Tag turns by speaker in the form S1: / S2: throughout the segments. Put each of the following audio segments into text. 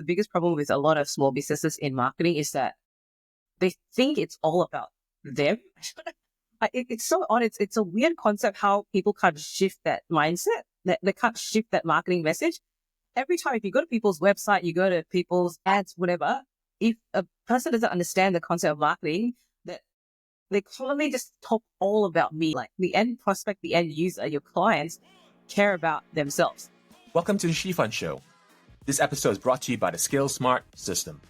S1: The biggest problem with a lot of small businesses in marketing is that they think it's all about them. It's so odd. It's a weird concept how people can't shift that mindset, that they can't shift that marketing message. Every time, if you go to people's website, you go to people's ads, whatever, if a person doesn't understand the concept of marketing, that they commonly just talk all about me. Like the end prospect, the end user, your clients care about themselves.
S2: Welcome to the Shifan Show. This episode is brought to you by the Skills Smart system.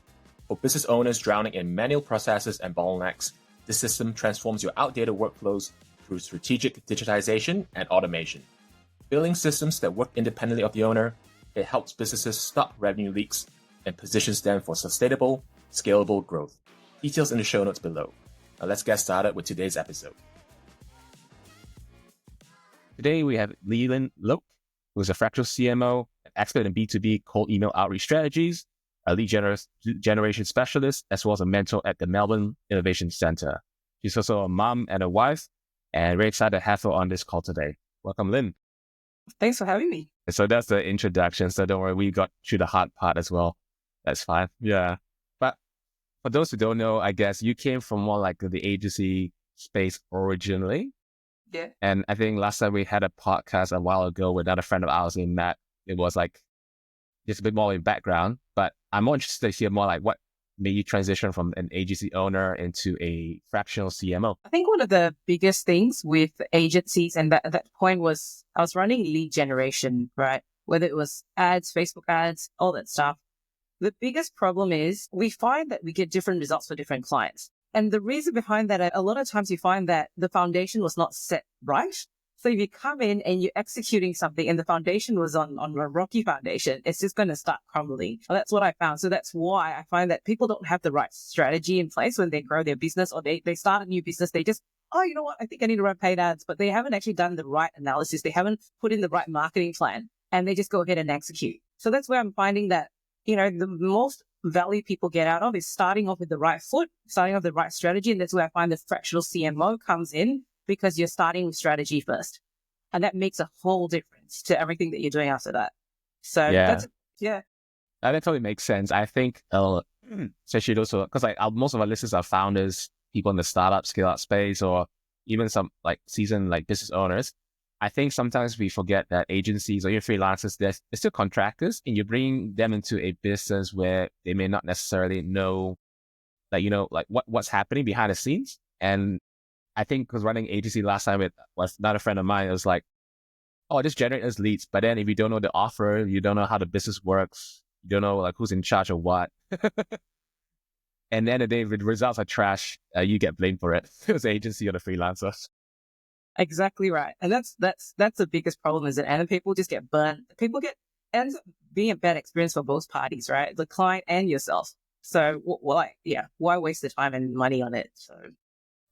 S2: For business owners drowning in manual processes and bottlenecks, this system transforms your outdated workflows through strategic digitization and automation. Building systems that work independently of the owner, it helps businesses stop revenue leaks and positions them for sustainable, scalable growth. Details in the show notes below. Now let's get started with today's episode.
S3: Today we have Yee Lin Loke, who is a fractional CMO, an expert in B2B cold email outreach strategies, a lead generation specialist, as well as a mentor at the Melbourne Innovation Center. She's also a mom and a wife, and very excited to have her on this call today. Welcome, Lin.
S1: Thanks for having me.
S3: So that's the introduction. So don't worry, we got through the hard part as well. That's fine. Yeah. But for those who don't know, I guess you came from more like the agency space originally.
S1: Yeah.
S3: And I think last time we had a podcast a while ago with another friend of ours in Matt. It was like just a bit more in background, but I'm more interested to hear more like what made you transition from an agency owner into a fractional CMO.
S1: I think one of the biggest things with agencies and at that point was I was running lead generation, right? Whether it was ads, Facebook ads, all that stuff. The biggest problem is we find that we get different results for different clients. And the reason behind that, a lot of times you find that the foundation was not set right. So if you come in and you're executing something and the foundation was on a rocky foundation, it's just going to start crumbling. Well, that's what I found. So that's why I find that people don't have the right strategy in place when they grow their business or they start a new business. They just, oh, you know what? I think I need to run paid ads, but they haven't actually done the right analysis. They haven't put in the right marketing plan and they just go ahead and execute. So that's where I'm finding that, you know, the most value people get out of is starting off with the right foot, starting off the right strategy. And that's where I find the fractional CMO comes in, because you're starting with strategy first. And that makes a whole difference to everything that you're doing after that. So
S3: That totally makes sense. I think, especially those, because like most of our listeners are founders, people in the startup, scale up space, or even some like seasoned like business owners. I think sometimes we forget that agencies or your freelancers, they're still contractors, and you bring them into a business where they may not necessarily know, like, you know, like what's happening behind the scenes. And I think because running agency last time with another friend of mine, it was like, oh, just generate us leads. But then if you don't know the offer, you don't know how the business works, you don't know like who's in charge of what. And then the day if the results are trash, you get blamed for it. It was the agency or the freelancers.
S1: Exactly right. And that's the biggest problem is that, and people just get burnt. Ends up being a bad experience for both parties, right? The client and yourself. So why waste the time and money on it? So.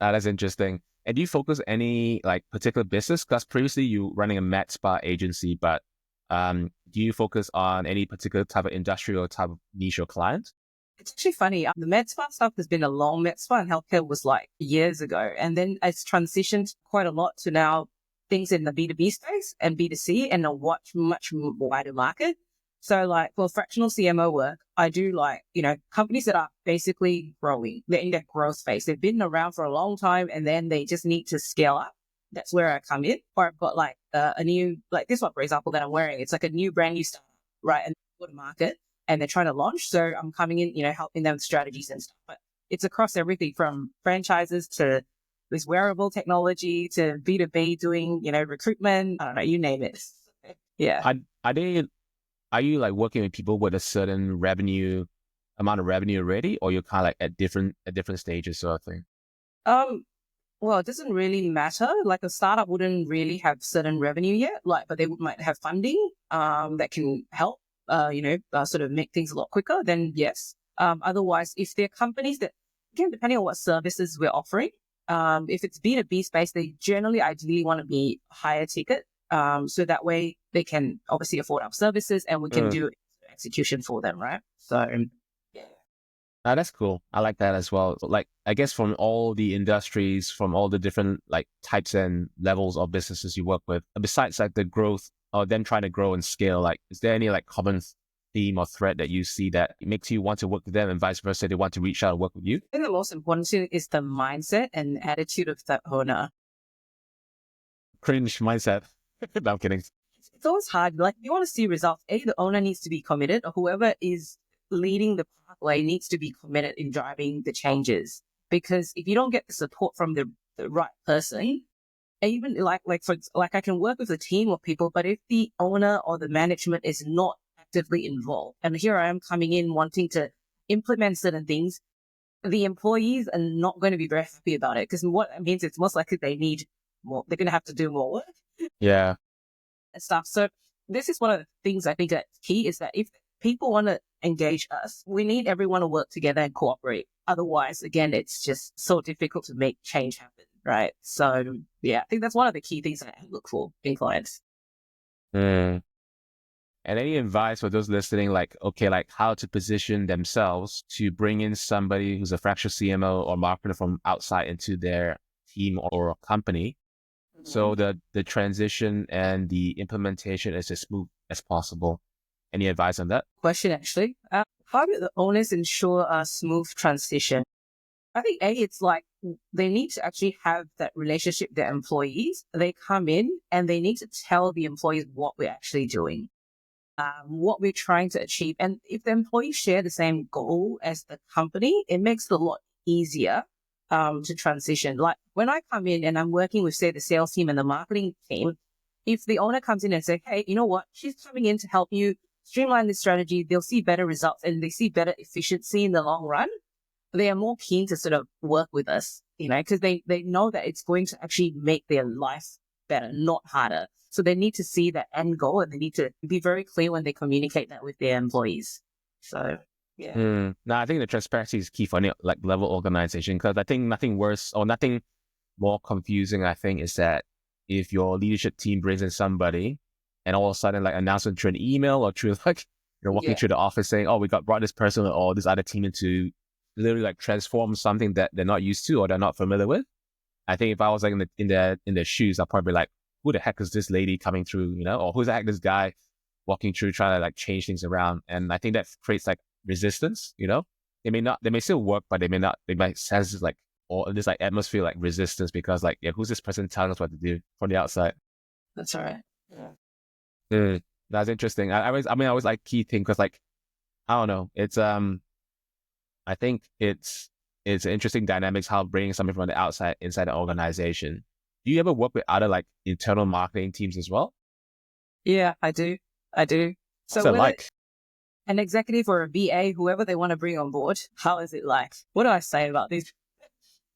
S3: That's interesting. And do you focus any like particular business? Because previously you running a med spa agency, but do you focus on any particular type of industry or type of niche or client?
S1: It's actually funny. The med spa stuff has been a long med spa and healthcare was like years ago. And then it's transitioned quite a lot to now things in the B2B space and B2C and a much wider market. So like for fractional CMO work, I do like, you know, companies that are basically growing. They're in that growth phase. They've been around for a long time and then they just need to scale up. That's where I come in. Or I've got like a new, like this one, for example, that I'm wearing. It's like a brand new startup, right? And go to market and they're trying to launch. So I'm coming in, you know, helping them with strategies and stuff. But it's across everything from franchises to this wearable technology to B2B doing, you know, recruitment. I don't know, you name it. Yeah.
S3: Are you like working with people with a certain amount of revenue already, or you're kind of like at different stages sort of thing?
S1: Well, it doesn't really matter. Like a startup wouldn't really have certain revenue yet, but they might have funding that can help, sort of make things a lot quicker. Then yes. Otherwise, if they're companies that, again, depending on what services we're offering, if it's B2B space, they generally ideally want to be higher ticket. So that way they can obviously afford our services and we can do execution for them, right? So, yeah.
S3: That's cool. I like that as well. Like, I guess from all the industries, from all the different like types and levels of businesses you work with, besides like the growth or them trying to grow and scale, like, is there any like common theme or thread that you see that makes you want to work with them and vice versa, they want to reach out and work with you?
S1: I think the most important thing is the mindset and attitude of the owner.
S3: Cringe mindset. No, I'm kidding.
S1: It's always hard. Like, you want to see results. The owner needs to be committed, or whoever is leading the pathway needs to be committed in driving the changes. Because if you don't get the support from the right person, even like I can work with a team of people, but if the owner or the management is not actively involved, and here I am coming in wanting to implement certain things, the employees are not going to be very happy about it, because what it means, it's most likely they need more. They're going to have to do more work.
S3: Yeah.
S1: And stuff. So this is one of the things I think that's key, is that if people want to engage us, we need everyone to work together and cooperate. Otherwise, again, it's just so difficult to make change happen, right? So yeah, I think that's one of the key things that I look for in clients.
S3: And any advice for those listening, like how to position themselves to bring in somebody who's a fractional CMO or marketer from outside into their team or company, so the transition and the implementation is as smooth as possible? Any advice on that?
S1: Question, actually. How do the owners ensure a smooth transition? I think it's like they need to actually have that relationship with their employees. They come in and they need to tell the employees what we're actually doing, what we're trying to achieve. And if the employees share the same goal as the company, it makes it a lot easier to transition. Like when I come in and I'm working with, say, the sales team and the marketing team, if the owner comes in and say, hey, you know what, she's coming in to help you streamline this strategy, they'll see better results and they see better efficiency in the long run, they are more keen to sort of work with us, because they know that it's going to actually make their life better, not harder. So they need to see that end goal, and they need to be very clear when they communicate that with their employees. So yeah.
S3: No, I think the transparency is key for any level organization, because I think nothing worse or nothing more confusing, I think, is that if your leadership team brings in somebody and all of a sudden announcement through an email or through you're walking through the office saying, oh, we brought this person or this other team in to literally transform something that they're not used to or they're not familiar with. I think if I was in their shoes, I'd probably be like, who the heck is this lady coming through, or who's the heck this guy walking through trying to change things around? And I think that creates resistance, they may still work, but they might sense or this atmosphere resistance, because who's this person telling us what to do from the outside?
S1: That's all right.
S3: That's interesting. I always like key thing, because I don't know, it's I think it's interesting dynamics how bringing something from the outside inside the organization. Do you ever work with other internal marketing teams as well?
S1: Yeah, I do. So
S3: what's it like?
S1: An executive or a VA, whoever they want to bring on board, how is it like? What do I say about this?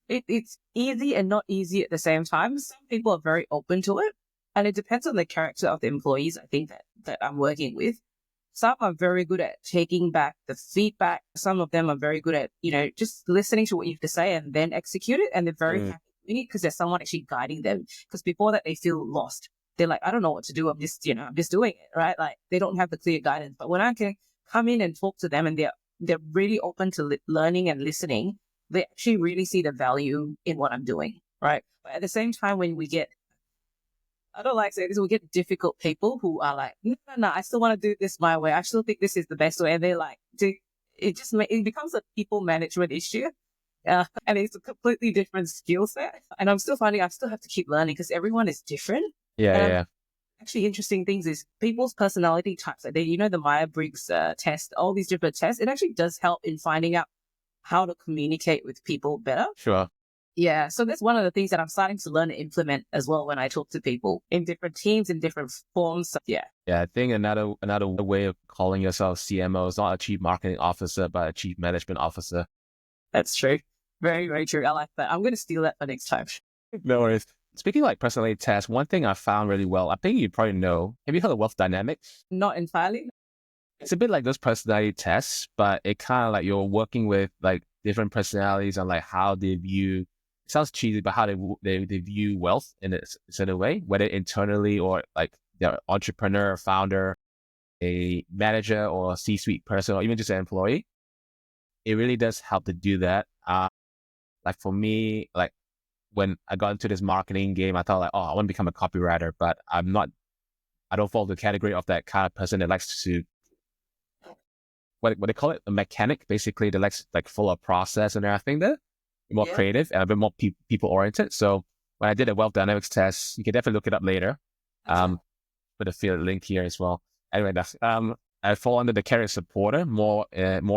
S1: It's easy and not easy at the same time. Some people are very open to it, and it depends on the character of the employees, I think, that I'm working with. Some are very good at taking back the feedback. Some of them are very good at, just listening to what you have to say and then execute it. And they're very happy doing it because there's someone actually guiding them. Because before that, they feel lost. They're like, I don't know what to do. I'm just doing it, right? They don't have the clear guidance. But when I can come in and talk to them and they're really open to learning and listening, they actually really see the value in what I'm doing, right? But at the same time, when we get, I don't like saying this, we get difficult people who are like, no, I still want to do this my way. I still think this is the best way. And they're like, it becomes a people management issue. And it's a completely different skill set. And I'm still finding I still have to keep learning because everyone is different.
S3: Yeah.
S1: Actually, interesting things is people's personality types. The Myers-Briggs test, all these different tests, it actually does help in finding out how to communicate with people better.
S3: Sure.
S1: Yeah, so that's one of the things that I'm starting to learn and implement as well when I talk to people in different teams, in different forms. So, yeah.
S3: Yeah, I think another way of calling yourself CMO is not a chief marketing officer, but a chief management officer.
S1: That's true. Very, very true. I like that. I'm going to steal that for next time.
S3: No worries. Speaking of personality tests, one thing I found really well, I think you probably know, have you heard of wealth dynamics?
S1: Not entirely.
S3: It's a bit like those personality tests, but it kind of you're working with different personalities and how they view, it sounds cheesy, but how they view wealth in a certain way, whether internally or they're entrepreneur, founder, a manager or a C-suite person, or even just an employee. It really does help to do that. For me, when I got into this marketing game, I thought I want to become a copywriter, but I don't fall the category of that kind of person that likes to what they call it, a mechanic. Basically, they like full of process and everything. They're more creative and a bit more people oriented. So when I did a wealth dynamics test, you can definitely look it up later. Put a field link here as well. Anyway, that's I fall under the career supporter, more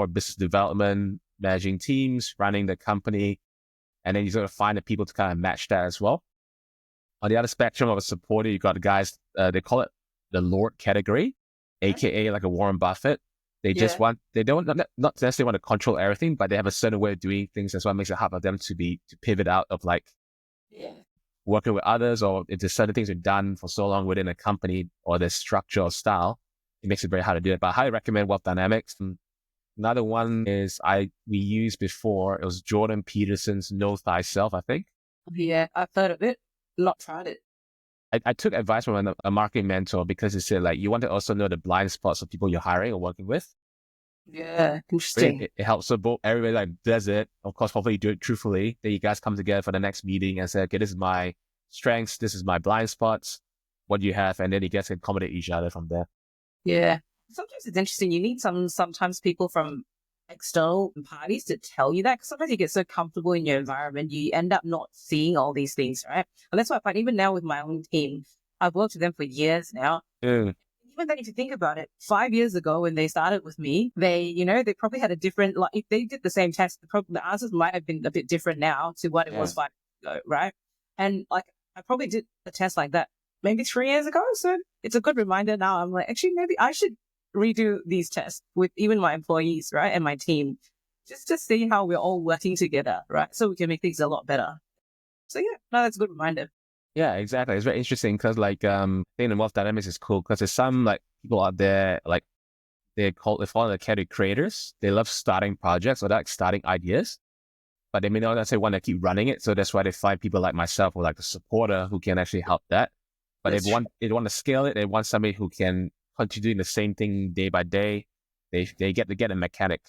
S3: business development, managing teams, running the company, and then you sort of find the people to kind of match that as well. On the other spectrum of a supporter, you got the guys, they call it the Lord category, aka like a Warren Buffett. They just they don't not necessarily want to control everything, but they have a certain way of doing things. That's what makes it hard for them to pivot out of like working with others, or if there's certain things are done for so long within a company or their structure or style, it makes it very hard to do it. But I highly recommend Wealth Dynamics. Another one is we used before. It was Jordan Peterson's Know Thyself, I think.
S1: Yeah, I've heard of it, not tried it.
S3: I took advice from a marketing mentor because he said like you want to also know the blind spots of people you're hiring or working with.
S1: Yeah, interesting.
S3: It helps so both everybody like does it. Of course, hopefully you do it truthfully. Then you guys come together for the next meeting and say, okay, this is my strengths, this is my blind spots. What do you have? And then you guys can accommodate each other from there.
S1: Yeah. Sometimes it's interesting. You need sometimes people from external parties to tell you that, because sometimes you get so comfortable in your environment, you end up not seeing all these things, right? And that's why I find even now with my own team, I've worked with them for years now.
S3: Mm.
S1: Even then, if you think about it, 5 years ago when they started with me, they probably had a different, like if they did the same test, the answers might have been a bit different now to what it was 5 years ago, right? And like I probably did a test like that maybe 3 years ago. So it's a good reminder now. I'm like, actually, maybe I should redo these tests with even my employees, right? And my team, just to see how we're all working together, right? So we can make things a lot better. So yeah, no, that's a good reminder.
S3: Yeah, exactly. It's very interesting because like, I think the Wealth Dynamics is cool because there's some like people out there, like they fall under the category creators. They love starting projects or like starting ideas, but they may not necessarily want to keep running it. So that's why they find people like myself or like a supporter who can actually help that. But they want to scale it. They want somebody who can continue doing the same thing day by day. They get a mechanic.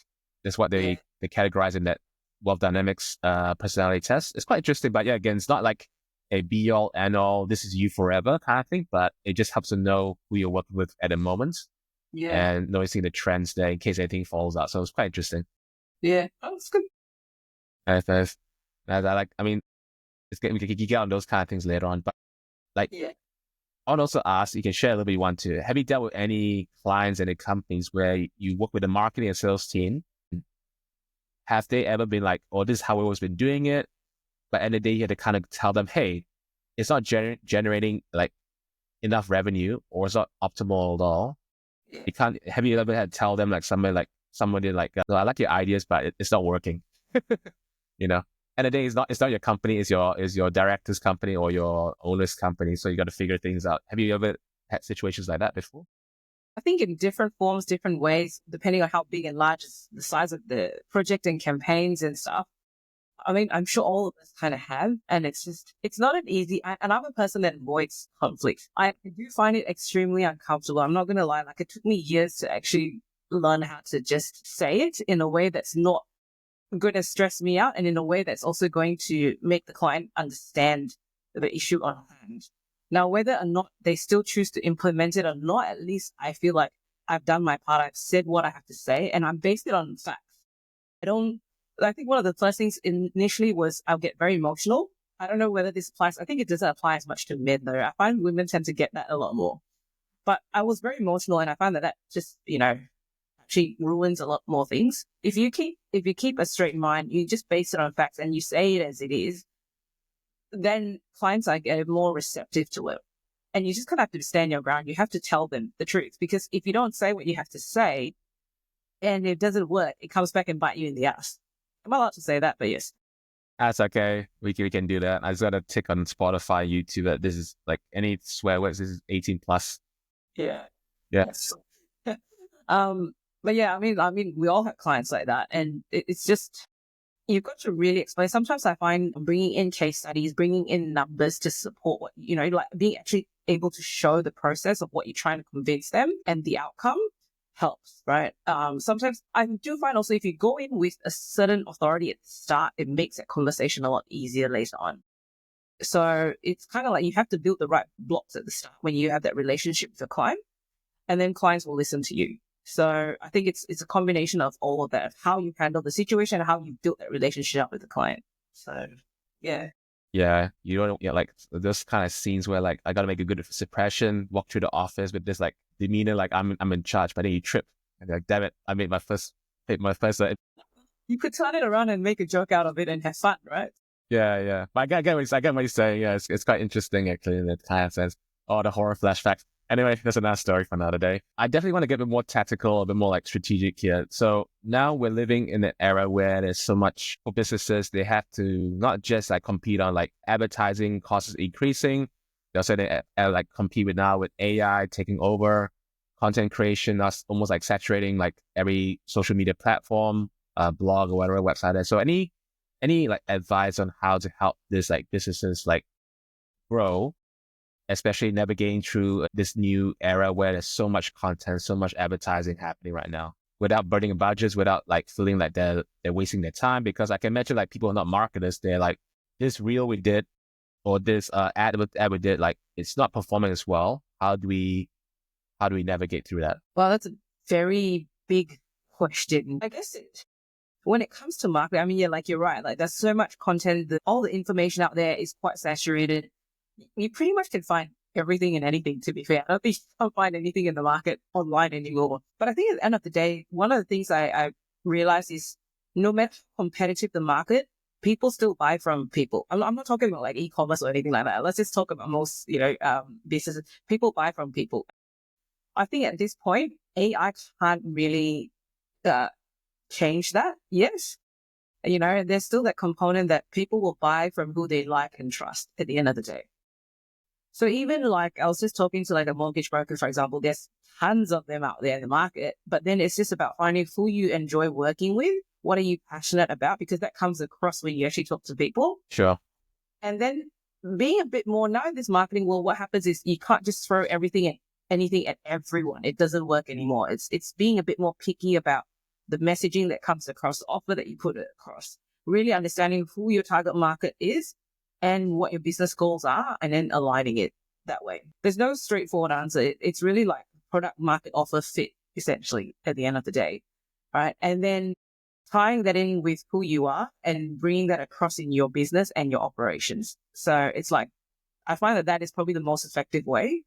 S3: That's what they categorize in that Wealth Dynamics personality test. It's quite interesting, but yeah, again, it's not like a be all end all, this is you forever kind of thing, but it just helps to know who you're working with at the moment. Yeah. And noticing the trends there in case anything falls out. So it's quite interesting.
S1: Yeah. Oh, that's good.
S3: I mean, we can get on those kind of things later on, but like, I would also ask, you can share a little bit you want to. Have you dealt with any clients and companies where you work with a marketing and sales team? Have they ever been like, oh, this is how we've always been doing it? But at the end of the day, you have to kind of tell them, hey, it's not generating like enough revenue or it's not optimal at all. You can't, have you ever had to tell them like somebody like, I like your ideas, but it's not working, you know? And the day it's not your company, it's your director's company or your owner's company. So you got to figure things out. Have you ever had situations like that before?
S1: I think in different forms, different ways, depending on how big and large is the size of the project and campaigns and stuff. I mean, I'm sure all of us kind of have, and it's not an easy, and I'm a person that avoids conflict. I do find it extremely uncomfortable. I'm not going to lie. Like it took me years to actually learn how to just say it in a way that's not going to stress me out and in a way that's also going to make the client understand the issue on hand. Now, whether or not they still choose to implement it or not, at least I feel like I've done my part. I've said what I have to say and I'm based it on facts. I think one of the first things initially was I'll get very emotional. I don't know whether this applies. I think it doesn't apply as much to men though. I find women tend to get that a lot more. But I was very emotional and I find that just, actually ruins a lot more things. If you keep a straight mind, you just base it on facts and you say it as it is, then clients are more receptive to it. And you just kind of have to stand your ground. You have to tell them the truth because if you don't say what you have to say and it doesn't work, it comes back and bite you in the ass. I'm not allowed to say that, but yes. That's
S3: okay. We can do that. I just got to tick on Spotify, YouTube that this is like any swear words. This is 18 plus.
S1: Yeah.
S3: Yes.
S1: But yeah, I mean, we all have clients like that, and it's just you've got to really explain. Sometimes I find bringing in case studies, bringing in numbers to support what like being actually able to show the process of what you're trying to convince them and the outcome helps, right? Sometimes I do find also if you go in with a certain authority at the start, it makes that conversation a lot easier later on. So it's kind of like you have to build the right blocks at the start when you have that relationship with the client, and then clients will listen to you. So I think it's a combination of all of that, how you handle the situation, and how you build that relationship with the client. So yeah.
S3: Yeah, you don't like those kind of scenes where like I gotta make a good suppression, walk through the office with this like demeanor, like I'm in charge, but then you trip and you're like, damn it, I made my first
S1: You could turn it around and make a joke out of it and have fun, right?
S3: Yeah. But I get what you're saying. Yeah, it's quite interesting actually in that kind of sense. Oh, the horror flashbacks. Anyway, that's another story for another day. I definitely want to get a bit more tactical, a bit more like strategic here. So now we're living in an era where there's so much for businesses. They have to not just like compete on like advertising costs increasing. They also like compete with now with AI taking over content creation. That's almost like saturating like every social media platform, blog or whatever website is. So any like advice on how to help this like businesses like grow, especially navigating through this new era where there's so much content, so much advertising happening right now, without burning budgets, without like feeling like they're wasting their time? Because I can imagine like people are not marketers. They're like, this reel we did or this ad we did, like it's not performing as well. How do we navigate through that?
S1: Well, that's a very big question. I guess when it comes to marketing, I mean, yeah, like you're right. Like there's so much content that all the information out there is quite saturated. You pretty much can find everything and anything, to be fair. I don't think you can't find anything in the market online anymore. But I think at the end of the day, one of the things I realized is no matter how competitive the market, people still buy from people. I'm not talking about like e-commerce or anything like that. Let's just talk about most, businesses. People buy from people. I think at this point, AI can't really change that. Yes. There's still that component that people will buy from who they like and trust at the end of the day. So even like I was just talking to like a mortgage broker, for example, there's tons of them out there in the market, but then it's just about finding who you enjoy working with. What are you passionate about? Because that comes across when you actually talk to people.
S3: Sure.
S1: And then being a bit more, now in this marketing world, what happens is you can't just throw anything at everyone. It doesn't work anymore. It's being a bit more picky about the messaging that comes across, the offer that you put it across, really understanding who your target market is and what your business goals are, and then aligning it that way. There's no straightforward answer. It's really like product market offer fit, essentially, at the end of the day, right? And then tying that in with who you are and bringing that across in your business and your operations. So it's like, I find that is probably the most effective way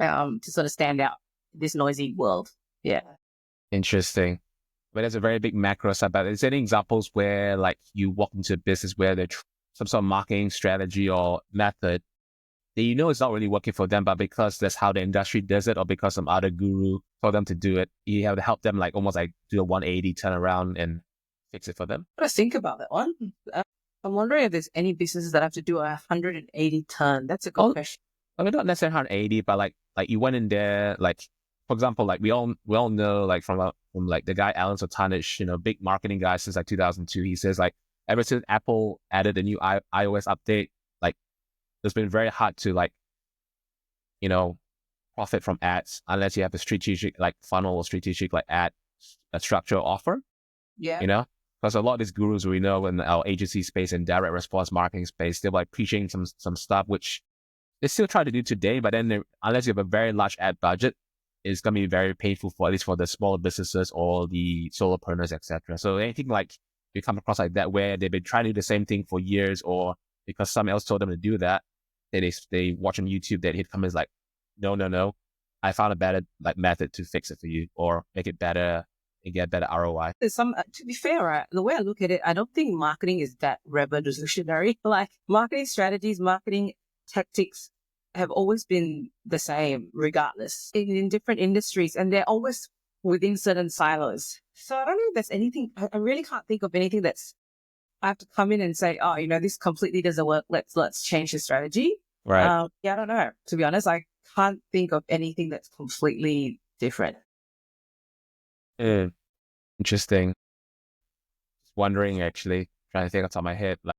S1: to sort of stand out in this noisy world. Yeah.
S3: Interesting. But there's a very big macro side. But is there any examples where like you walk into a business where there's some sort of marketing strategy or method that it's not really working for them, but because that's how the industry does it, or because some other guru told them to do it, you have to help them like almost like do a 180 turn around and fix it for them?
S1: What do I think about that one? I'm wondering if there's any businesses that have to do a 180 turn. That's a good question.
S3: I mean, not necessarily 180, but like you went in there, like for example, like we all know like from like the guy Alan Sotanish, big marketing guy since like 2002. He says like ever since Apple added a new iOS update, like it's been very hard to like profit from ads unless you have a strategic like funnel or strategic like ad structure offer.
S1: Yeah.
S3: Because a lot of these gurus we know in our agency space and direct response marketing space, they're like preaching some stuff which they still try to do today, but then unless you have a very large ad budget, it's going to be very painful for at least for the smaller businesses or the solopreneurs, etc. So anything like you come across like that where they've been trying to do the same thing for years, or because someone else told them to do that, they watch on YouTube that hit comments like, no, I found a better like method to fix it for you or make it better and get better ROI.
S1: There's some, to be fair, right, the way I look at it, I don't think marketing is that revolutionary. Like marketing strategies, marketing tactics have always been the same regardless in different industries, and they're always within certain silos. So I don't know if there's anything, I really can't think of anything I have to come in and say, oh, this completely doesn't work. Let's change the strategy.
S3: Right.
S1: Yeah, I don't know. To be honest, I can't think of anything that's completely different.
S3: Interesting. Just wondering actually, trying to think off the top of my head. Like,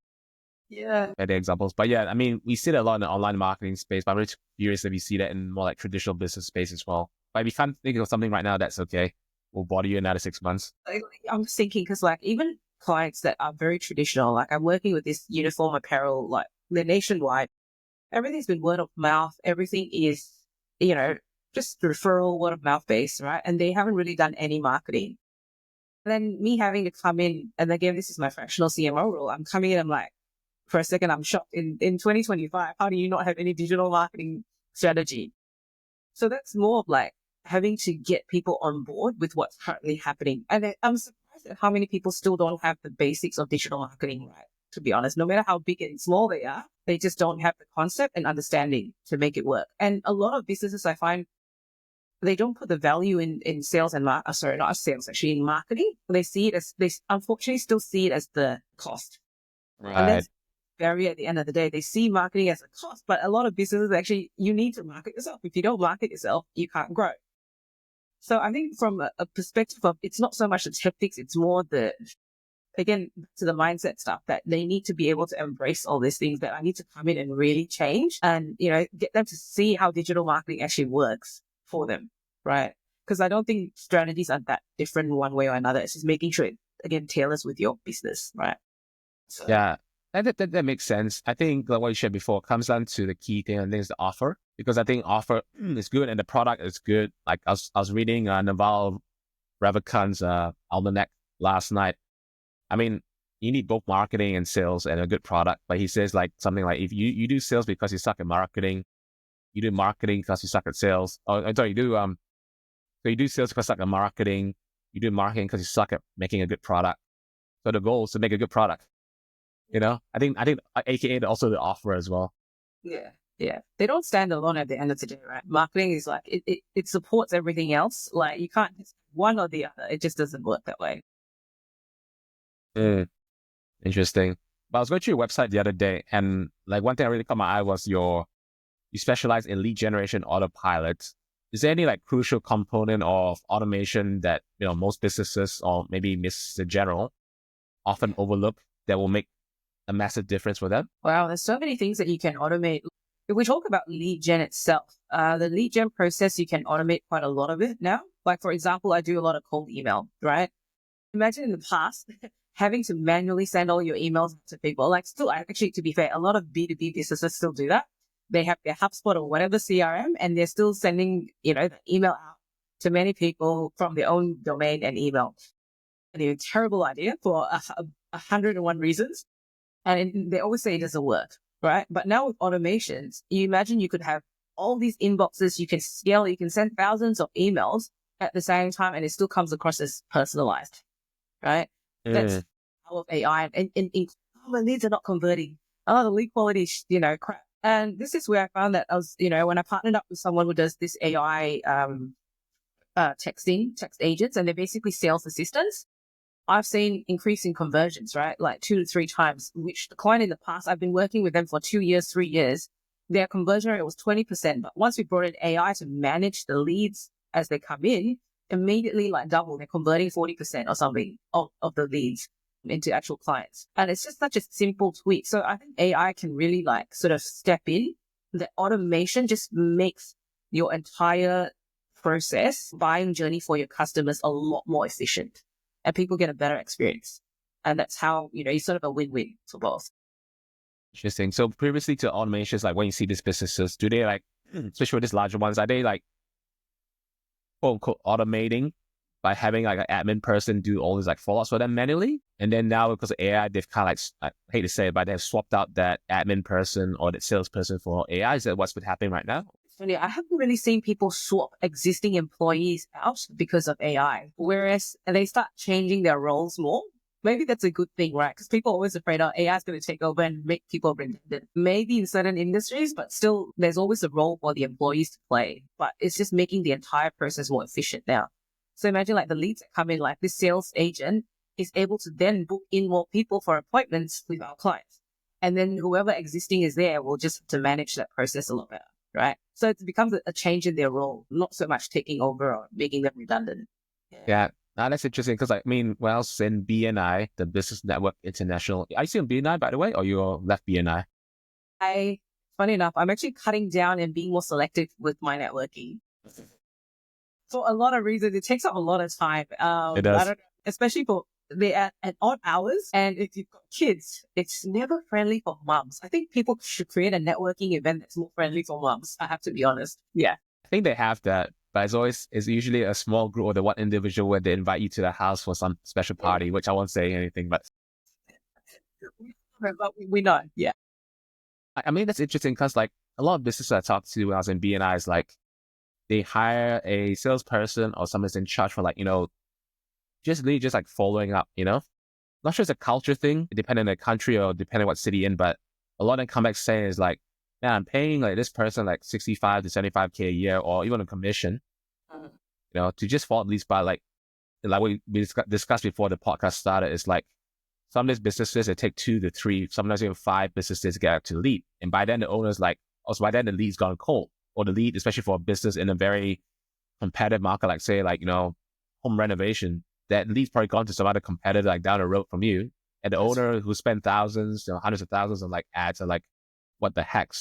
S1: yeah.
S3: The examples. But yeah, I mean, we see that a lot in the online marketing space, but I'm really curious if you see that in more like traditional business space as well. But if you can't think of something right now, that's okay. We'll bother you in another 6 months.
S1: I'm thinking because like even clients that are very traditional, like I'm working with this uniform apparel, like they're nationwide. Everything's been word of mouth. Everything is, just referral, word of mouth based, right? And they haven't really done any marketing. And then me having to come in, and again, this is my fractional CMO role. I'm coming in, I'm like, for a second, I'm shocked. In 2025, how do you not have any digital marketing strategy? So that's more of like having to get people on board with what's currently happening. And I'm surprised at how many people still don't have the basics of digital marketing right, to be honest. No matter how big and small they are, they just don't have the concept and understanding to make it work. And a lot of businesses, I find, they don't put the value in sales and sorry, not sales, actually in marketing. They see it as, they unfortunately still see it as the cost.
S3: Right.
S1: And that's barrier at the end of the day. They see marketing as a cost, but a lot of businesses actually, you need to market yourself. If you don't market yourself, you can't grow. So I think from a perspective of, it's not so much the tactics, it's more again, to the mindset stuff that they need to be able to embrace all these things that I need to come in and really change and, get them to see how digital marketing actually works for them, right? Because I don't think strategies are that different one way or another. It's just making sure it, again, tailors with your business, right? So.
S3: Yeah, that makes sense. I think like what you shared before comes down to the key thing, I think, is the offer, because I think offer is good and the product is good. Like I was reading Naval Ravikant's almanac last night. I mean, you need both marketing and sales and a good product. But he says like something like, if you do sales because you suck at marketing, you do marketing because you suck at sales. Oh, sorry, you do sales because you suck at marketing, you do marketing because you suck at making a good product. So the goal is to make a good product. I think AKA also the offer as well.
S1: Yeah. Yeah. They don't stand alone at the end of the day, right? Marketing is like, it supports everything else. Like you can't, it's one or the other. It just doesn't work that way.
S3: Interesting. But I was going through your website the other day, and like one thing that really caught my eye was you specialize in lead generation autopilot. Is there any like crucial component of automation that most businesses, or maybe businesses in general, often overlook that will make a massive difference for them?
S1: Wow, there's so many things that you can automate. If we talk about lead gen itself, the lead gen process, you can automate quite a lot of it now. Like, for example, I do a lot of cold email, right? Imagine in the past having to manually send all your emails to people. Like, still, actually, to be fair, a lot of B2B businesses still do that. They have their HubSpot or whatever CRM, and they're still sending, the email out to many people from their own domain and email. And a terrible idea for 101 reasons. And they always say it doesn't work, right? But now with automations, you imagine you could have all these inboxes, you can scale, you can send thousands of emails at the same time, and it still comes across as personalized, right? That's the power of AI. And my leads are not converting. Oh, the lead quality is, crap. And this is where I found that I was, when I partnered up with someone who does this AI text agents, and they're basically sales assistants, I've seen increasing conversions, right? Like 2 to 3 times, which the client in the past, I've been working with them for 2 years, 3 years. Their conversion rate was 20%. But once we brought in AI to manage the leads as they come in, immediately like double, they're converting 40% or something of the leads into actual clients. And it's just such a simple tweak. So I think AI can really like sort of step in. The automation just makes your entire process, buying journey for your customers a lot more efficient. And people get a better experience. And that's how, it's sort of a win-win for both.
S3: Interesting. So previously to automations, like when you see these businesses, do they like, especially with these larger ones, are they like, quote unquote, automating by having like an admin person do all these like follow-ups for them manually? And then now because of AI, they've kind of like, I hate to say it, but they've swapped out that admin person or that salesperson for AI. Is that what's been happening right now?
S1: Funny, I haven't really seen people swap existing employees out because of AI, whereas they start changing their roles more. Maybe that's a good thing, right? Because people are always afraid, AI is going to take over and make people redundant. Maybe in certain industries, but still, there's always a role for the employees to play. But it's just making the entire process more efficient now. So imagine like the leads that come in, like this sales agent is able to then book in more people for appointments with our clients. And then whoever existing is there will just have to manage that process a lot better. Right. So it becomes a change in their role, not so much taking over or making them redundant.
S3: Yeah. Now that's interesting because when I was in BNI, the Business Network International, are you still in BNI, by the way, or you left BNI?
S1: Funny enough, I'm actually cutting down and being more selective with my networking. For a lot of reasons, it takes up a lot of time.
S3: It does.
S1: Especially for they're at odd hours, and if you've got kids, it's never friendly for mums. I think people should create a networking event that's more friendly for mums. I have to be honest. Yeah.
S3: think they have that, but it's usually a small group or the one individual where they invite you to their house for some special party, which I won't say anything, but
S1: we know. Yeah.
S3: I mean, that's interesting because like a lot of businesses I talked to when I was in BNI is like they hire a salesperson or someone's in charge for like, just really just like following up, Not sure it's a culture thing, depending on the country or depending on what city in, but a lot of them come back saying is like, man, I'm paying like this person like 65 to 75K a year or even a commission, to just follow up leads by like we discussed before the podcast started, is like some of these businesses, it take 2 to 3, sometimes even 5 businesses to get to lead. And by then the owner's like, also by then the lead's gone cold, or the lead, especially for a business in a very competitive market, like say like, home renovation, that lead's probably gone to some other competitor like down the road from you. And the owner who spent thousands, hundreds of thousands on like ads are like, what the heck?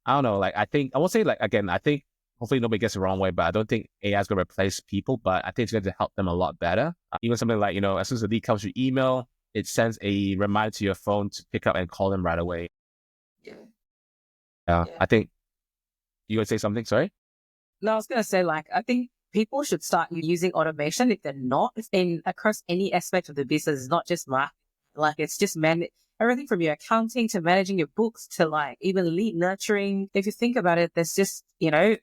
S3: I don't know. Like, I won't say like, again, I think hopefully nobody gets the wrong way, but I don't think AI is going to replace people, but I think it's going to help them a lot better. Even something like, as soon as the lead comes through email, it sends a reminder to your phone to pick up and call them right away. Yeah. I think you would say something, sorry?
S1: No, I was going to say like, I think people should start using automation if they're not across any aspect of the business, not just marketing. Like it's just everything from your accounting to managing your books to like even lead nurturing. If you think about it, there's just,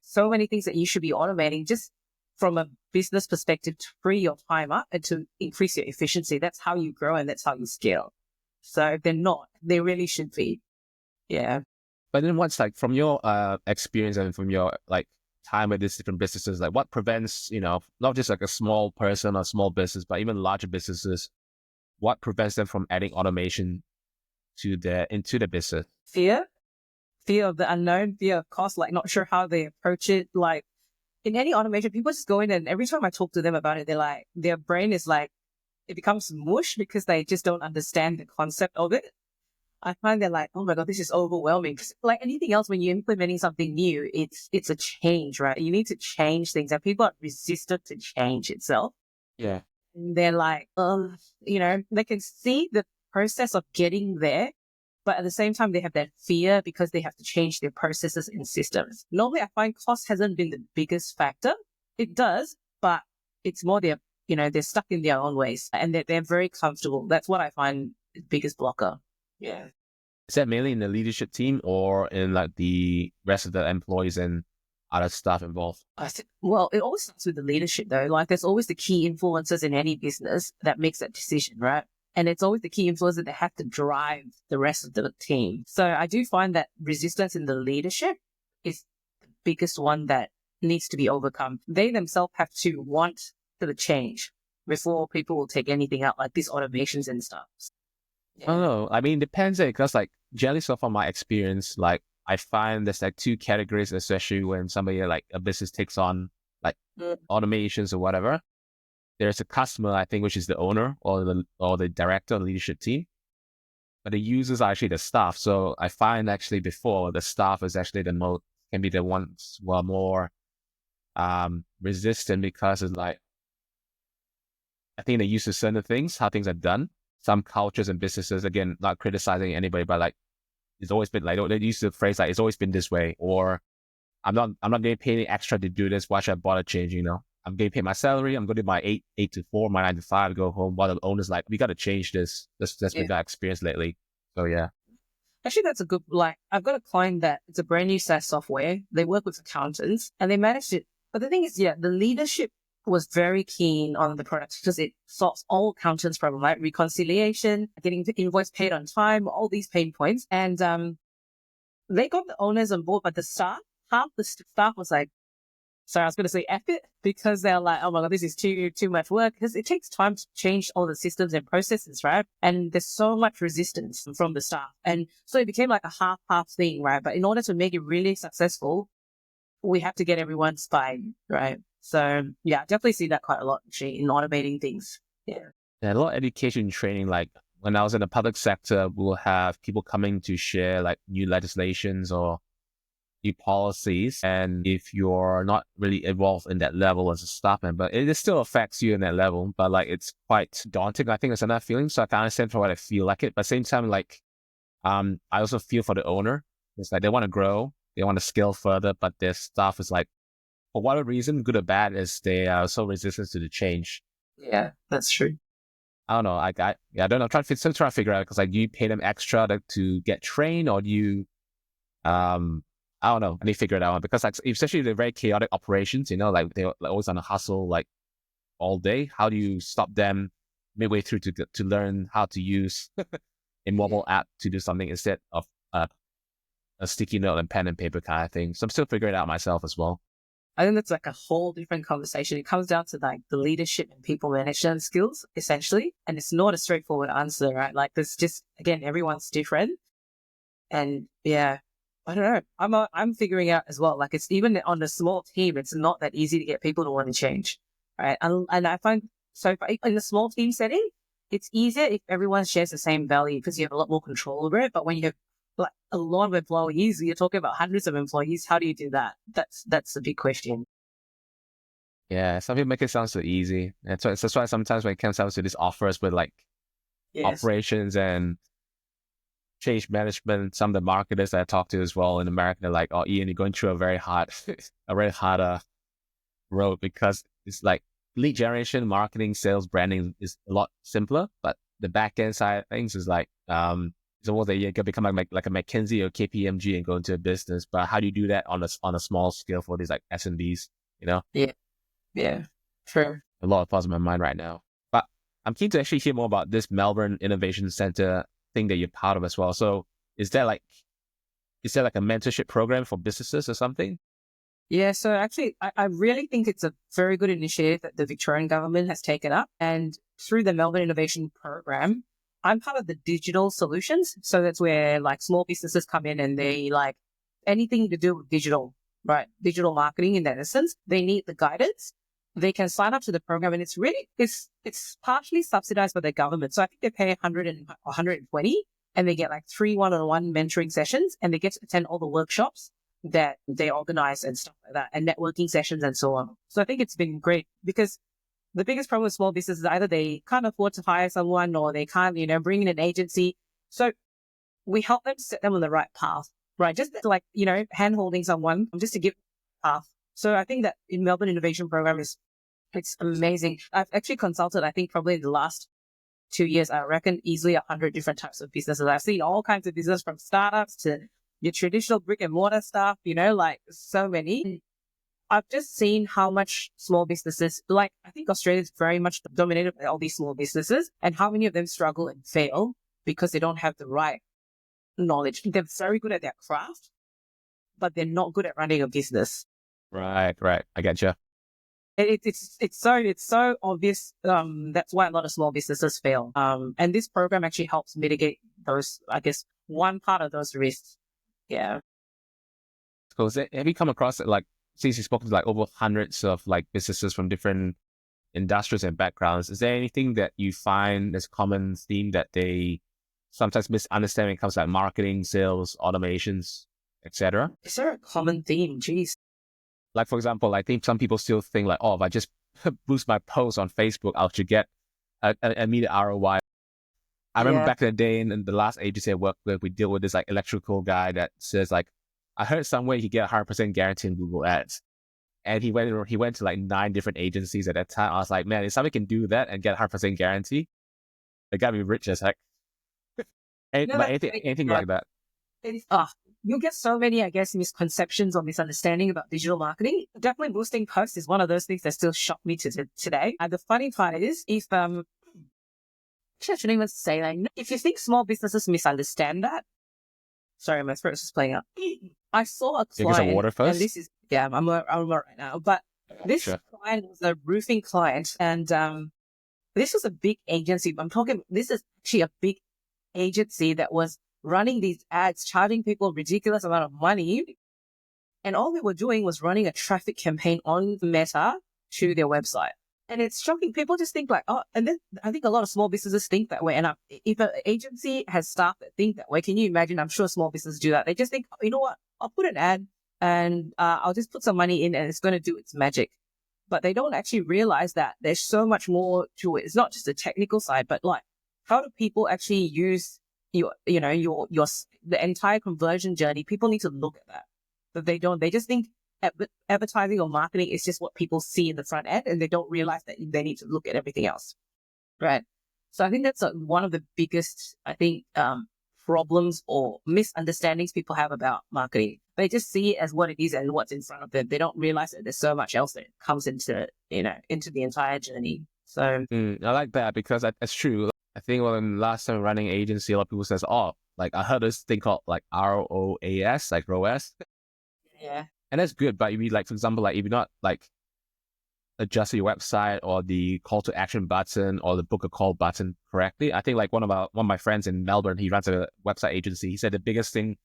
S1: so many things that you should be automating just from a business perspective to free your time up and to increase your efficiency. That's how you grow and that's how you scale. So if they're not, they really should be. Yeah.
S3: But then what's like from your experience and from your like time with these different businesses, like what prevents, not just like a small person or small business, but even larger businesses, what prevents them from adding automation into the business?
S1: Fear of the unknown, fear of cost, like not sure how they approach it. Like in any automation, people just go in and every time I talk to them about it, they're like, their brain is like, it becomes mush because they just don't understand the concept of it. I find they're like, oh my God, this is overwhelming. Like anything else, when you're implementing something new, it's a change, right? You need to change things and people are resistant to change itself.
S3: Yeah.
S1: And they're like, they can see the process of getting there, but at the same time, they have that fear because they have to change their processes and systems. Normally, I find cost hasn't been the biggest factor. It does, but it's more they're stuck in their own ways and they're very comfortable. That's what I find the biggest blocker. Yeah.
S3: Is that mainly in the leadership team or in like the rest of the employees and other staff involved?
S1: Well, it always starts with the leadership though. Like there's always the key influencers in any business that makes that decision, right? And it's always the key influencers that have to drive the rest of the team. So I do find that resistance in the leadership is the biggest one that needs to be overcome. They themselves have to want the change before people will take anything out like these automations and stuff.
S3: Yeah. I don't know. I mean, it depends because like generally so far my experience, like I find there's like 2 categories, especially when somebody like a business takes on like automations or whatever. There's a customer, I think, which is the owner or the director, the leadership team. But the users are actually the staff. So I find actually before the staff is actually can be the ones who are more resistant because it's like, I think they're used to certain things, how things are done. Some cultures and businesses, again, not criticizing anybody, but like, it's always been like, they use the phrase like, it's always been this way, or I'm not getting paid any extra to do this. Why should I bother changing, I'm getting paid my salary. I'm going to do my 8 to 4, my 9 to 5, go home. While the owner's like, we got to change this. That's been our experience lately. So yeah.
S1: Actually, that's a good, I've got a client that it's a brand new SaaS software. They work with accountants and they managed it. But the thing is, the leadership was very keen on the product because it solves all accountants' problem, like reconciliation, getting the invoice paid on time, all these pain points. And they got the owners on board, but half the staff was like, sorry, I was going to say F it, because they're like, oh my God, this is too much work, because it takes time to change all the systems and processes, right? And there's so much resistance from the staff. And so it became like a half thing, right? But in order to make it really successful, we have to get everyone's buy-in, right? So yeah, I definitely see that quite a lot actually in automating things. Yeah.
S3: A lot of education training, like when I was in the public sector, we'll have people coming to share like new legislations or new policies. And if you're not really involved in that level as a staff member, it still affects you in that level, but like it's quite daunting. I think there's another feeling. So I can understand for what I feel like it, but at the same time, like, I also feel for the owner. It's like they want to grow, they want to scale further, but their staff is like, for whatever reason, good or bad, is they are so resistant to the change.
S1: Yeah, that's true.
S3: I don't know. I don't know. Still trying to figure out because like, do you pay them extra to get trained, or do you, I don't know. I need to figure it out because like, especially the very chaotic operations, like they're always on a hustle, like all day. How do you stop them midway through to learn how to use a mobile app to do something instead of a sticky note and pen and paper kind of thing? So I'm still figuring it out myself as well.
S1: I think that's like a whole different conversation. It comes down to like the leadership and people management skills, essentially. And it's not a straightforward answer, right? Like there's just, again, everyone's different. And yeah, I don't know. I'm figuring out as well. Like it's even on a small team, it's not that easy to get people to want to change, right? And I find, so in a small team setting, it's easier if everyone shares the same value because you have a lot more control over it. But when you have like a lot of employees, you're talking about hundreds of employees. How do you do that? That's a big question.
S3: Yeah, some people make it sound so easy. And so that's why sometimes when it comes down to these offers with like operations and change management, some of the marketers that I talk to as well in America, they're like, "Oh, Ian, you're going through a very hard road because it's like lead generation, marketing, sales, branding is a lot simpler, but the back end side of things is like it's almost like you can become like a McKinsey or KPMG and go into a business. But how do you do that on a small scale for these like SMBs?
S1: Yeah, true.
S3: A lot of thoughts in my mind right now. But I'm keen to actually hear more about this Melbourne Innovation Center thing that you're part of as well. So is there like a mentorship program for businesses or something?
S1: Yeah, so actually, I really think it's a very good initiative that the Victorian government has taken up. And through the Melbourne Innovation Program, I'm part of the digital solutions. So that's where like small businesses come in and they like anything to do with digital, right? Digital marketing in that essence. They need the guidance. They can sign up to the program and it's partially subsidized by the government. So I think they pay 100 and 120 and they get like 3 one-on-one mentoring sessions and they get to attend all the workshops that they organize and stuff like that and networking sessions and so on. So I think it's been great because the biggest problem with small businesses is either they can't afford to hire someone or they can't, bring in an agency. So we help them set them on the right path, right? Just like, hand holding someone just to give a path. So I think that in Melbourne Innovation Program it's amazing. I've actually consulted, I think probably the last 2 years, I reckon easily 100 different types of businesses. I've seen all kinds of business from startups to your traditional brick and mortar stuff, like so many. I've just seen how much small businesses, like I think Australia is very much dominated by all these small businesses and how many of them struggle and fail because they don't have the right knowledge. They're very good at their craft, but they're not good at running a business.
S3: Right. I get you.
S1: It's so obvious. That's why a lot of small businesses fail. And this program actually helps mitigate those, I guess, one part of those risks. Yeah.
S3: So have you come across it like, since you spoke to like over hundreds of like businesses from different industries and backgrounds, is there anything that you find as common theme that they sometimes misunderstand when it comes to like marketing, sales, automations, etc.?
S1: Is there a common theme? Jeez.
S3: Like, for example, I think some people still think like, oh, if I just boost my post on Facebook, I should get an immediate ROI. I remember back in the day in the last agency I worked with, we deal with this like electrical guy that says like, I heard somewhere he get 100% guarantee in Google Ads. And he went to like 9 different agencies at that time. I was like, man, if somebody can do that and get 100% guarantee, they gotta be rich as heck. Anything like that.
S1: You'll get so many, I guess, misconceptions or misunderstanding about digital marketing. Definitely boosting posts is one of those things that still shock me to today. And the funny part is, if I shouldn't even say that. If you think small businesses misunderstand that, sorry, my throat is just playing up. I saw a client.
S3: Some water first?
S1: And this is, I'm all right now. But this client was a roofing client. And this was a big agency. This is actually a big agency that was running these ads, charging people a ridiculous amount of money. And all they were doing was running a traffic campaign on Meta to their website. And it's shocking. People just think like, oh, and then I think a lot of small businesses think that way. And if an agency has staff that think that way, can you imagine? I'm sure small businesses do that. They just think, oh, you know what? I'll put an ad and I'll just put some money in and it's going to do its magic. But they don't actually realize that there's so much more to it. It's not just the technical side, but like, how do people actually use the entire conversion journey? People need to look at that. But they don't. They just think advertising or marketing is just what people see in the front end, and they don't realize that they need to look at everything else, right? So I think that's one of the biggest, I think, problems or misunderstandings people have about marketing. They just see it as what it is and what's in front of them. They don't realize that there's so much else that comes into the entire journey. So
S3: I like that because that's true. I think when last time running agency, a lot of people says, "Oh, like I heard this thing called like ROAS, like ROAS."
S1: yeah,
S3: And that's good, but if you like, for example, like if you're not like adjust your website or the call to action button or the book a call button correctly, I think like one of my friends in Melbourne, he runs a website agency. He said the biggest thing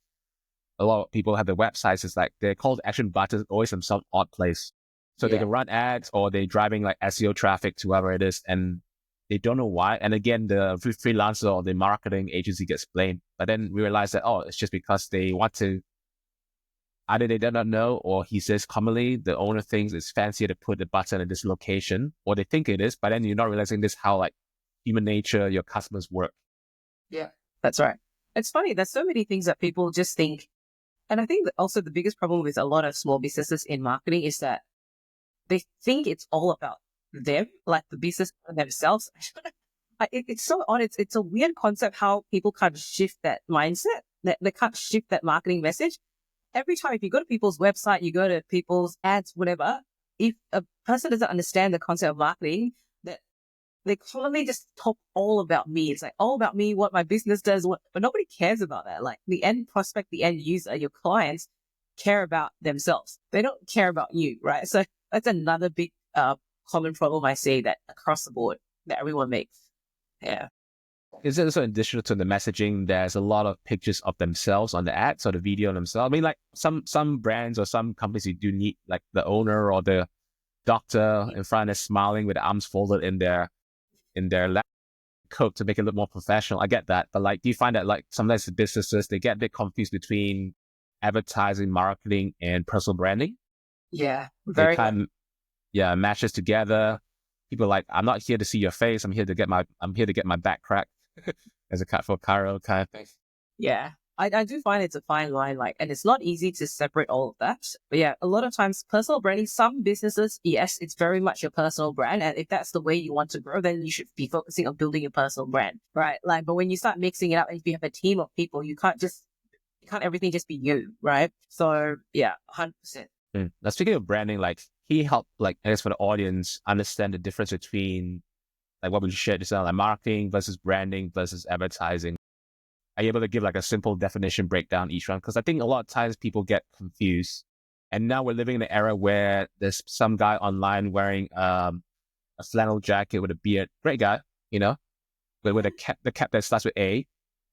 S3: a lot of people have their websites is like their call to action buttons always in some odd place. So they can run ads or they're driving like SEO traffic to whoever it is, and they don't know why. And again, the freelancer or the marketing agency gets blamed. But then we realize that, oh, it's just because they want to, either they do not know, or he says commonly the owner thinks it's fancier to put the button at this location, or they think it is, but then you're not realizing this how like human nature, your customers work.
S1: Yeah, that's right. It's funny. There's so many things that people just think. And I think that also the biggest problem with a lot of small businesses in marketing is that they think it's all about them, like the business themselves. It's so odd. It's a weird concept how people can't shift that mindset, that they can't shift that marketing message. Every time, if you go to people's website, you go to people's ads, whatever, if a person doesn't understand the concept of marketing, that they commonly just talk all about me. It's like all about me, what my business does, but nobody cares about that. Like the end prospect, the end user, your clients care about themselves. They don't care about you, right? So that's another big common problem I see that across the board that everyone makes. Yeah.
S3: Is it also additional to the messaging? There's a lot of pictures of themselves on the ads or the video themselves. I mean, like some brands or some companies, you do need like the owner or the doctor in front is smiling with the arms folded in their lab coat to make it look more professional. I get that, but like, do you find that like sometimes the businesses they get a bit confused between advertising, marketing, and personal branding?
S1: Yeah.
S3: They kind of matches together. People are like, I'm not here to see your face. I'm here to get my back cracked as a cut for Cairo kind of thing.
S1: Yeah. I do find it's a fine line, like, and it's not easy to separate all of that. But yeah, a lot of times personal branding, some businesses, yes, it's very much your personal brand. And if that's the way you want to grow, then you should be focusing on building your personal brand, right? Like, but when you start mixing it up, and if you have a team of people, can't everything just be you, right? So yeah, 100%.
S3: Now, speaking of branding, like he helped, like I guess for the audience, understand the difference between like what we shared just now, like marketing versus branding versus advertising. Are you able to give like a simple definition breakdown each one? Because I think a lot of times people get confused. And now we're living in an era where there's some guy online wearing a flannel jacket with a beard. Great guy, but with the cap that starts with A.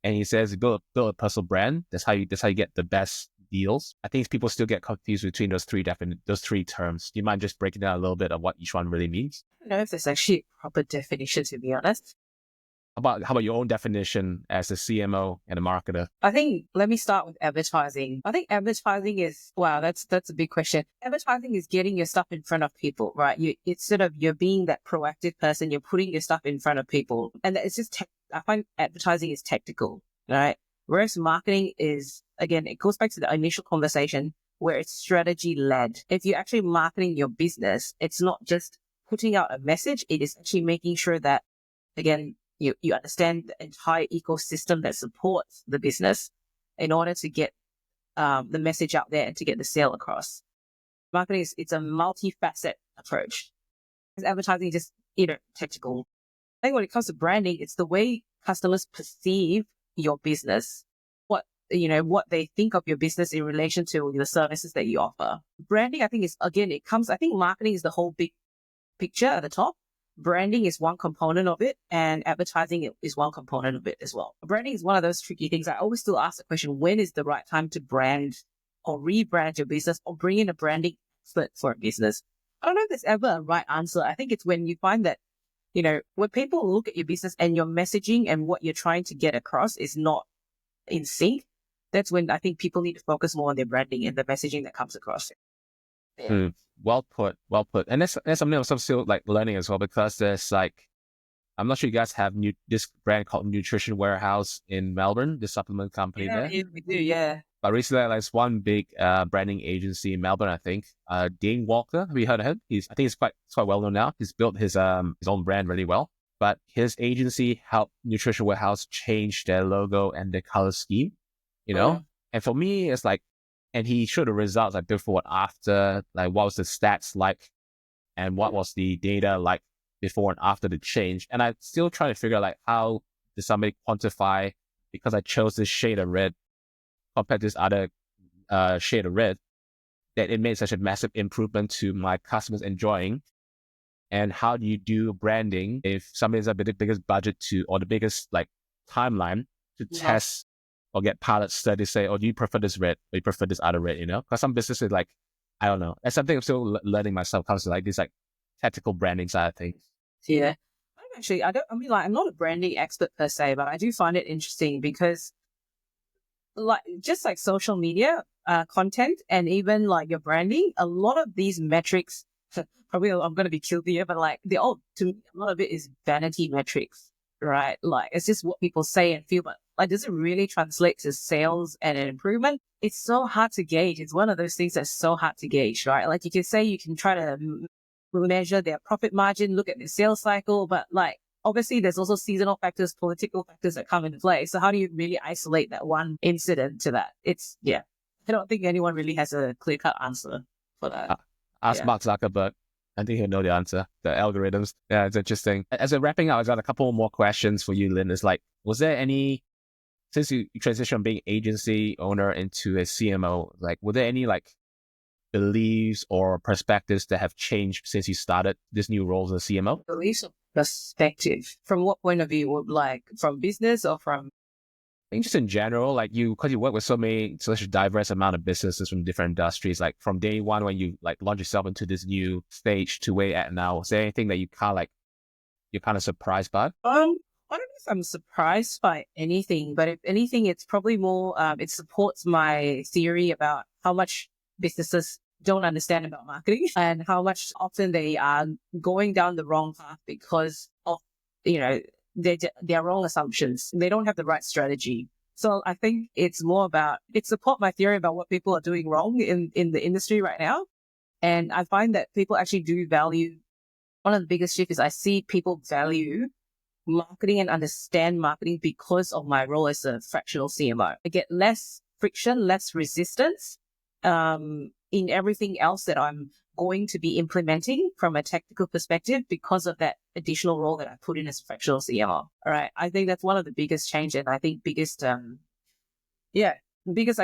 S3: And he says, build a personal brand. That's how you get the best deals. I think people still get confused between those three terms. Do you mind just breaking down a little bit of what each one really means?
S1: I don't know if there's actually a proper definition, to be honest.
S3: How about your own definition as a CMO and a marketer?
S1: I think, let me start with advertising. I think advertising is, wow, that's a big question. Advertising is getting your stuff in front of people, right? It's sort of, you're being that proactive person. You're putting your stuff in front of people. And it's just, I find advertising is technical, right? Whereas marketing is, again, it goes back to the initial conversation where it's strategy led. If you're actually marketing your business, it's not just putting out a message. It is actually making sure that, again, you understand the entire ecosystem that supports the business in order to get the message out there and to get the sale across. Marketing it's a multifaceted approach. Advertising is just technical. I think when it comes to branding, it's the way customers perceive your business, what they think of your business in relation to the services that you offer. Branding, I think I think marketing is the whole big picture at the top. Branding is one component of it, and advertising is one component of it as well. Branding is one of those tricky things. I always still ask the question, when is the right time to brand or rebrand your business or bring in a branding expert for a business? I don't know if there's ever a right answer. I think it's when you find that, when people look at your business and your messaging and what you're trying to get across is not in sync, that's when I think people need to focus more on their branding and the messaging that comes across. Yeah.
S3: Well put. And that's something I'm still like learning as well, because there's like I'm not sure you guys have this brand called Nutrition Warehouse in Melbourne, the supplement company there.
S1: Yeah, we do, yeah.
S3: But recently, like, one big branding agency in Melbourne, I think, Dean Walker. Have you heard of him? I think he's quite well known now. He's built his own brand really well. But his agency helped Nutrition Warehouse change their logo and their color scheme, you know?
S1: Mm.
S3: And for me, it's like, and he showed the results like before and after, like what was the stats like and what was the data like before and after the change. And I still try to figure out like how did somebody quantify, because I chose this shade of red compared to this other shade of red, that it made such a massive improvement to my customers enjoying. And how do you do branding if somebody has the biggest budget or the biggest like timeline to test or get pilot studies, say, oh, do you prefer this red or you prefer this other red, you know? Because some businesses, like, I don't know. That's something I'm still learning myself, comes to like this like tactical branding side of things.
S1: Yeah. I'm not a branding expert per se, but I do find it interesting because like just like social media content and even like your branding, a lot of these metrics, probably I'm going to be killed here, but like to me, a lot of it is vanity metrics, right? Like it's just what people say and feel, but like does it really translate to sales and an improvement? It's so hard to gauge. It's one of those things that's so hard to gauge, right? Like you can say you can try to measure their profit margin, look at their sales cycle, but like obviously there's also seasonal factors, political factors that come into play. So how do you really isolate that one incident to that? I don't think anyone really has a clear-cut answer for that.
S3: Ask Mark Zuckerberg. I think he'll know the answer. The algorithms. Yeah, it's interesting. As we're wrapping up, I've got a couple more questions for you, Lin. It's like, was there any, since you transitioned from being agency owner into a CMO, like, were there any like beliefs or perspectives that have changed since you started this new role as a CMO?
S1: Beliefs or perspective? From what point of view? Like from business or from?
S3: I think just in general, like because you work with such a diverse amount of businesses from different industries, like from day one when you like launch yourself into this new stage to where you're at now, is there anything that you're kind of surprised by?
S1: I don't know if I'm surprised by anything, but if anything, it's probably more, it supports my theory about how much businesses don't understand about marketing and how much often they are going down the wrong path because of, their wrong assumptions. They don't have the right strategy. So I think it's more about, it supports my theory about what people are doing wrong in the industry right now. And I find that people actually do value, one of the biggest shifts is I see people value marketing and understand marketing because of my role as a fractional CMO. I get less friction, less resistance in everything else that I'm going to be implementing from a technical perspective because of that additional role that I put in as a fractional CMO. All right. I think that's one of the biggest changes. And I think biggest, I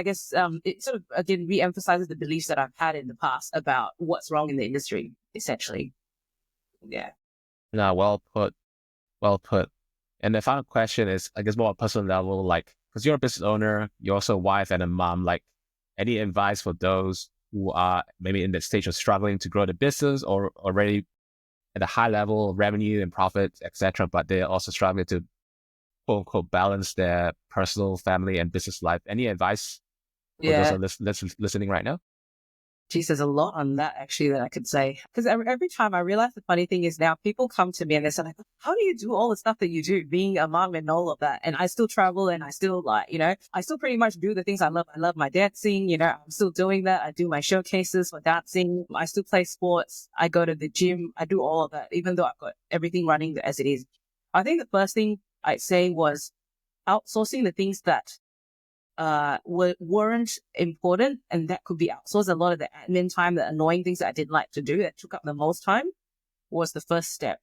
S1: guess, it sort of, again, re-emphasizes the beliefs that I've had in the past about what's wrong in the industry, essentially. Yeah.
S3: No, well put. Well put. And the final question is, I guess, more on a personal level, like, because you're a business owner, you're also a wife and a mom, like, any advice for those who are maybe in the stage of struggling to grow the business or already at a high level of revenue and profit, etc., but they're also struggling to quote unquote balance their personal, family, and business life? Any advice for those who are listening right now?
S1: Geez, there's a lot on that actually that I could say. Because every time I realize the funny thing is now people come to me and they say, like, how do you do all the stuff that you do, being a mom and all of that? And I still travel and I still I still pretty much do the things I love. I love my dancing, I'm still doing that. I do my showcases for dancing. I still play sports. I go to the gym. I do all of that, even though I've got everything running as it is. I think the first thing I'd say was outsourcing the things that weren't important, and that could be outsourced. A lot of the admin time, the annoying things that I didn't like to do that took up the most time was the first step.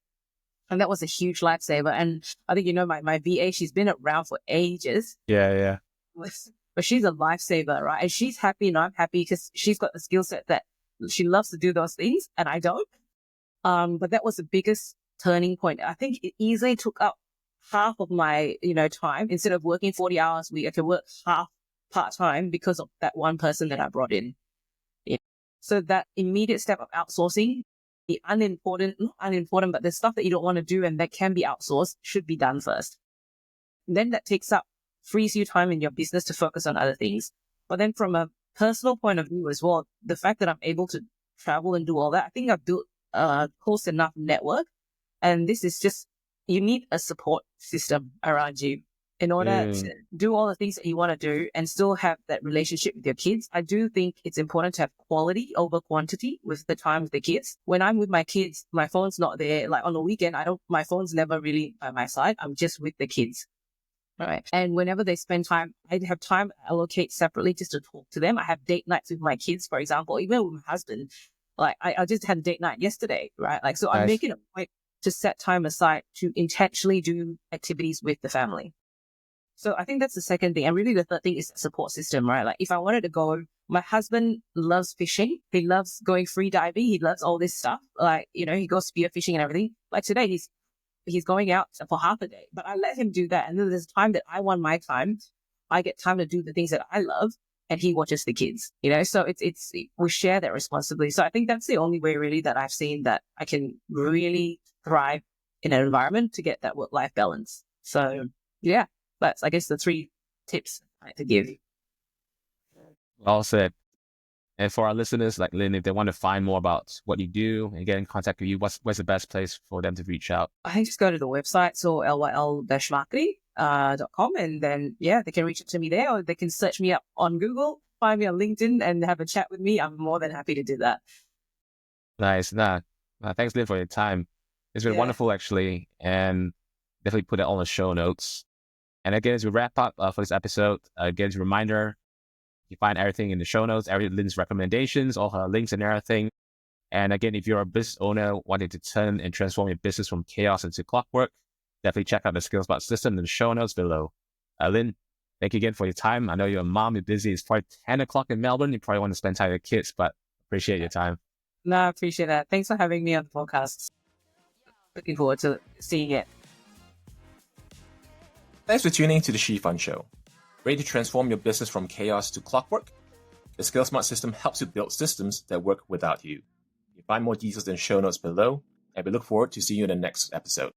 S1: And that was a huge lifesaver. And I think, my VA, she's been around for ages.
S3: Yeah.
S1: But she's a lifesaver, right? And she's happy and I'm happy because she's got the skill set that she loves to do those things and I don't. But that was the biggest turning point. I think it easily took up half of my, time. Instead of working 40 hours a week, I could work half part-time because of that one person that I brought in. Yeah. So that immediate step of outsourcing, the not unimportant, but the stuff that you don't want to do and that can be outsourced should be done first. And then that frees you time in your business to focus on other things. But then from a personal point of view as well, the fact that I'm able to travel and do all that, I think I've built a close enough network. And this is just you need a support system around you in order to do all the things that you want to do and still have that relationship with your kids. I do think it's important to have quality over quantity with the time with the kids. When I'm with my kids, my phone's not there. Like on the weekend, my phone's never really by my side. I'm just with the kids. Right. And whenever they spend time, I have time allocate separately just to talk to them. I have date nights with my kids, for example, even with my husband. Like I just had a date night yesterday, right? Like, so I'm making a point to set time aside to intentionally do activities with the family. So I think that's the second thing. And really the third thing is the support system, right? Like if I wanted to go, my husband loves fishing. He loves going free diving. He loves all this stuff. Like, you know, he goes spear fishing and everything. Like today he's going out for half a day, but I let him do that. And then there's time that I want my time. I get time to do the things that I love and he watches the kids, you know? So it's, we share that responsibility. So I think that's the only way really that I've seen that I can really thrive in an environment to get that work-life balance. So yeah. That's, I guess, the 3 tips I like to give.
S3: Well said. And for our listeners, like Lin, if they want to find more about what you do and get in contact with you, where's the best place for them to reach out?
S1: I think just go to the website, so lyl-marketing.com, and then, yeah, they can reach out to me there, or they can search me up on Google, find me on LinkedIn, and have a chat with me. I'm more than happy to do that.
S3: Nice. Thanks, Lin, for your time. It's been wonderful, actually, and definitely put it on the show notes. And again, as we wrap up for this episode, again, as a reminder, you find everything in the show notes, Lynn's recommendations, all her links and everything. And again, if you're a business owner wanting to turn and transform your business from chaos into clockwork, definitely check out the SkillSmart system in the show notes below. Lin, thank you again for your time. I know you're a mom, you're busy. It's probably 10 o'clock in Melbourne. You probably want to spend time with your kids, but appreciate your time.
S1: No, I appreciate that. Thanks for having me on the podcast. Looking forward to seeing it.
S2: Thanks for tuning to the She Fun Show. Ready to transform your business from chaos to clockwork? The SkillSmart system helps you build systems that work without you. You can find more details in the show notes below, and we look forward to seeing you in the next episode.